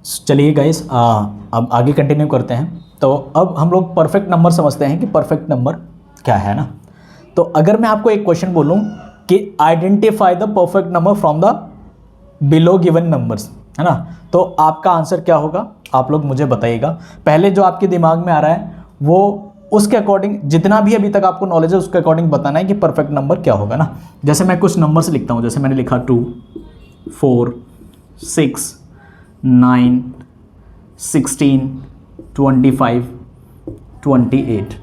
चलिए गाइस, अब आगे कंटिन्यू करते हैं। तो अब हम लोग परफेक्ट नंबर समझते हैं कि परफेक्ट नंबर क्या है ना। तो अगर मैं आपको एक क्वेश्चन बोलूं कि identify the perfect number from the below given numbers, है ना, तो आपका आंसर क्या होगा आप लोग मुझे बताइएगा। पहले जो आपके दिमाग में आ रहा है वो उसके अकॉर्डिंग, जितना भी अभी तक आपको नॉलेज है उसके अकॉर्डिंग बताना है कि परफेक्ट नंबर क्या होगा ना। जैसे मैं कुछ नंबर्स लिखता हूँ, जैसे मैंने लिखा 2, 4, 6, 9, 16, 25, 28।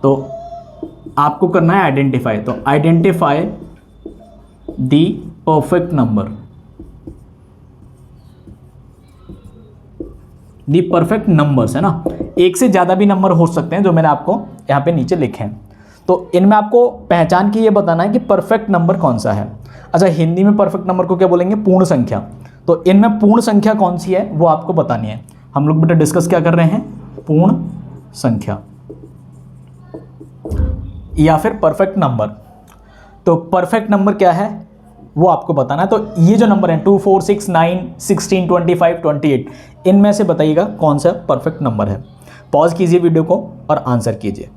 तो आपको करना है आइडेंटिफाई। तो identify the perfect number, the perfect numbers, है ना। एक से ज़्यादा भी नंबर हो सकते हैं जो मैंने आपको यहाँ पे नीचे लिखे हैं। तो इनमें आपको पहचान के ये बताना है कि परफेक्ट नंबर कौन सा है। अच्छा, हिंदी में परफेक्ट नंबर को क्या बोलेंगे? पूर्ण संख्या। तो इनमें पूर्ण संख्या कौन सी है वो आपको बतानी है। हम लोग बेटा डिस्कस क्या कर रहे हैं? पूर्ण संख्या या फिर परफेक्ट नंबर। तो परफेक्ट नंबर क्या है वो आपको बताना है। तो ये जो नंबर है 2, 4, 6, 9, 16, 25, 28, इनमें से बताइएगा कौन सा परफेक्ट नंबर है। पॉज कीजिए वीडियो को और आंसर कीजिए।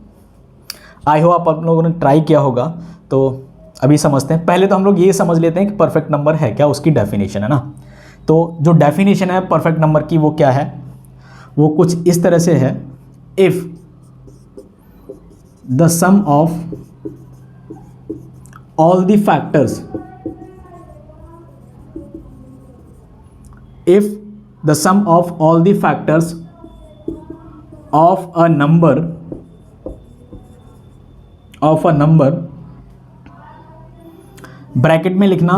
आई होप आप लोगों ने ट्राई किया होगा। तो अभी समझते हैं। पहले तो हम लोग ये समझ लेते हैं कि परफेक्ट नंबर है क्या, उसकी डेफिनेशन, है ना। तो जो डेफिनेशन है परफेक्ट नंबर की वो क्या है? वो कुछ इस तरह से है, if the sum of all the factors, if the sum of all the factors of a number bracket में लिखना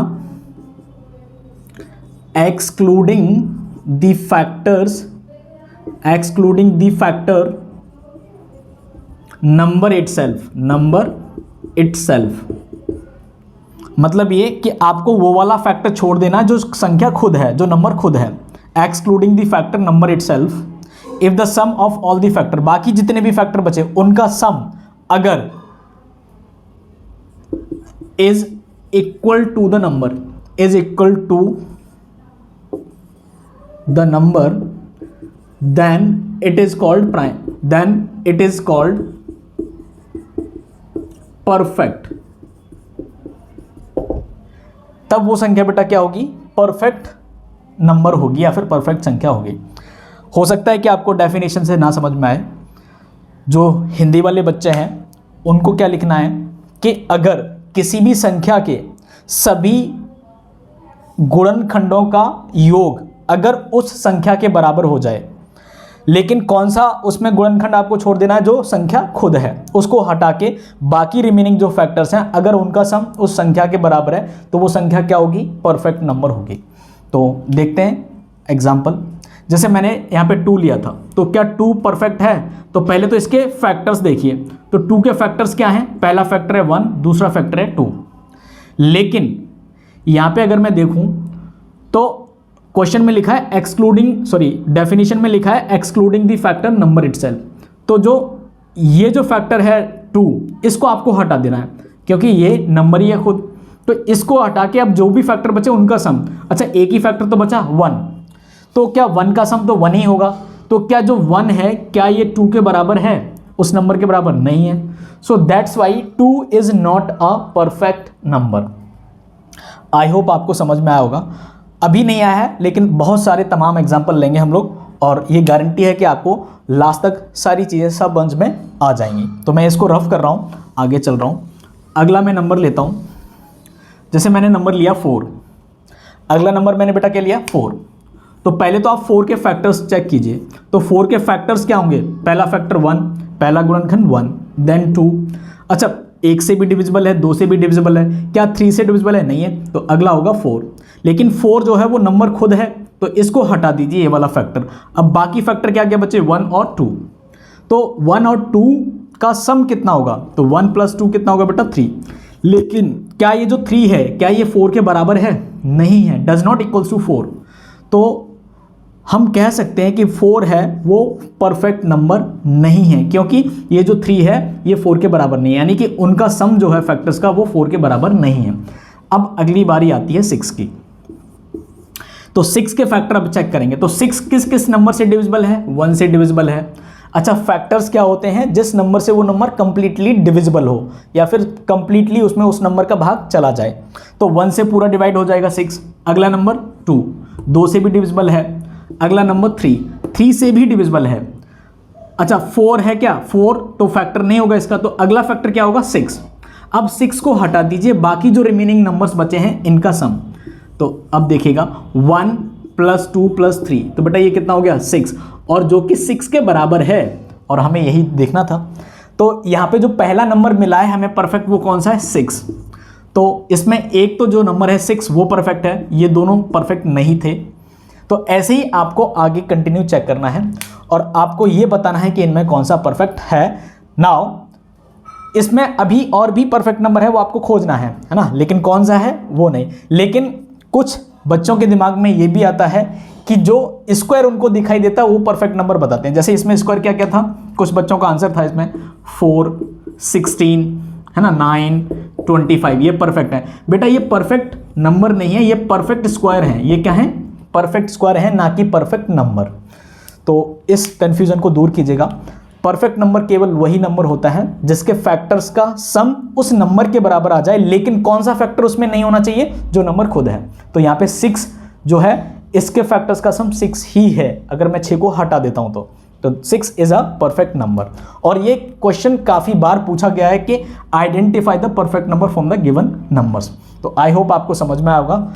excluding the factor number itself, मतलब ये कि आपको वो वाला फैक्टर छोड़ देना जो संख्या खुद है, जो नंबर खुद है। Excluding the factor number itself if the sum of all the factor, बाकी जितने भी फैक्टर बचे उनका सम अगर is equal to the number, then it is called perfect. तब वो संख्या बेटा क्या होगी? परफेक्ट नंबर होगी या फिर परफेक्ट संख्या होगी। हो सकता है कि आपको डेफिनेशन से ना समझ में आए। जो हिंदी वाले बच्चे हैं उनको क्या लिखना है कि अगर किसी भी संख्या के सभी गुणनखंडों का योग अगर उस संख्या के बराबर हो जाए, लेकिन कौन सा उसमें गुणनखंड आपको छोड़ देना है? जो संख्या खुद है उसको हटा के बाकी रिमेनिंग जो फैक्टर्स हैं अगर उनका सम उस संख्या के बराबर है तो वो संख्या क्या होगी? परफेक्ट नंबर होगी। तो देखते हैं एग्जांपल। जैसे मैंने यहाँ पे 2 लिया था, तो क्या 2 परफेक्ट है? तो पहले तो इसके फैक्टर्स देखिए। तो 2 के फैक्टर्स क्या हैं? पहला फैक्टर है 1, दूसरा फैक्टर है 2। लेकिन यहाँ पे अगर मैं देखूँ तो क्वेश्चन में लिखा है डेफिनेशन में लिखा है excluding the factor number itself. तो जो ये जो फैक्टर है 2, इसको आपको हटा देना है क्योंकि ये नंबर ही है खुद। तो इसको हटा के अब जो भी फैक्टर बचे उनका सम, अच्छा एक ही फैक्टर तो बचा 1, तो क्या 1 का सम तो 1 ही होगा। तो क्या जो 1 है क्या ये 2 के बराबर है? उस नंबर के बराबर नहीं है। So that's why 2 is not a perfect number. I hope आपको समझ में आया होगा। अभी नहीं आया है लेकिन बहुत सारे तमाम एग्जाम्पल लेंगे हम लोग और ये गारंटी है कि आपको लास्ट तक सारी चीज़ें सब समझ में आ जाएंगी। तो मैं इसको रफ कर रहा हूँ, आगे चल रहा हूँ। अगला मैं नंबर लेता हूँ। जैसे मैंने नंबर लिया 4, अगला नंबर मैंने बेटा क्या लिया? 4। तो पहले तो आप 4 के फैक्टर्स चेक कीजिए। तो 4 के फैक्टर्स क्या होंगे? पहला फैक्टर 1, पहला गुणनखंड 1, देन 2। अच्छा, 1 से भी डिविजिबल है, 2 से भी डिविजिबल है, क्या 3 से डिविजिबल है? नहीं है। तो अगला होगा 4। लेकिन 4 जो है वो नंबर खुद है तो इसको हटा दीजिए ये वाला फैक्टर। अब बाकी फैक्टर क्या क्या बचे? 1 और 2। तो 1 और 2 का सम कितना होगा? तो 1 + 2 कितना होगा बेटा? 3। लेकिन क्या ये जो 3 है क्या ये 4 के बराबर है? नहीं है, डज नॉट इक्वल्स टू 4। तो हम कह सकते हैं कि 4 है वो परफेक्ट नंबर नहीं है क्योंकि ये जो 3 है ये 4 के बराबर नहीं है, यानी कि उनका सम जो है फैक्टर्स का वो 4 के बराबर नहीं है। अब अगली बारी आती है 6 की। तो 6 के फैक्टर अब चेक करेंगे। तो 6 किस किस नंबर से डिविजिबल है? 1 से डिविजिबल है। अच्छा, फैक्टर्स क्या होते हैं? जिस नंबर से वो नंबर कंप्लीटली डिविजिबल हो या फिर कंप्लीटली उसमें उस नंबर का भाग चला जाए। तो 1 से पूरा डिवाइड हो जाएगा 6। अगला नंबर 2 से भी डिविजिबल है। अगला नंबर 3 से भी डिविजिबल है। अच्छा, 4 है क्या? 4 तो फैक्टर नहीं होगा इसका, तो अगला फैक्टर क्या होगा? 6। अब 6 को हटा दीजिए, बाकी जो रिमेनिंग नंबर्स बचे हैं इनका सम। तो अब देखिएगा 1 + 2 + 3, तो बेटा ये कितना हो गया? 6, और जो कि 6 के बराबर है, और हमें यही देखना था। तो यहाँ पे जो पहला नंबर मिला है हमें परफेक्ट, वो कौन सा है? 6। तो इसमें एक तो जो नंबर है 6 वो परफेक्ट है, ये दोनों परफेक्ट नहीं थे। तो ऐसे ही आपको आगे कंटिन्यू चेक करना है और आपको ये बताना है कि इनमें कौन सा परफेक्ट है। नाउ इसमें अभी और भी परफेक्ट नंबर है, वो आपको खोजना है ना, लेकिन कौन सा है वो नहीं। लेकिन कुछ बच्चों के दिमाग में ये भी आता है कि जो स्क्वायर उनको दिखाई देता है वो परफेक्ट नंबर बताते हैं। जैसे इसमें स्क्वायर क्या क्या था? कुछ बच्चों का आंसर था इसमें 4, 16 है ना, 9, 25, ये परफेक्ट है। बेटा ये परफेक्ट नंबर नहीं है, ये परफेक्ट स्क्वायर है। ये क्या है? परफेक्ट स्क्वायर है, ना कि परफेक्ट नंबर। तो इस कंफ्यूजन को दूर कीजिएगा। परफेक्ट नंबर केवल वही नंबर होता है जिसके फैक्टर्स का सम उस नंबर के बराबर आ जाए, लेकिन कौन सा फैक्टर उसमें नहीं होना चाहिए? जो नंबर खुद है। तो यहाँ पे 6 जो है इसके फैक्टर्स का सम 6 ही है, अगर मैं 6 को हटा देता हूं तो 6 इज अ परफेक्ट नंबर। और ये क्वेश्चन काफी बार पूछा गया है कि identify the perfect number from the given numbers. तो आई होप आपको समझ में आएगा।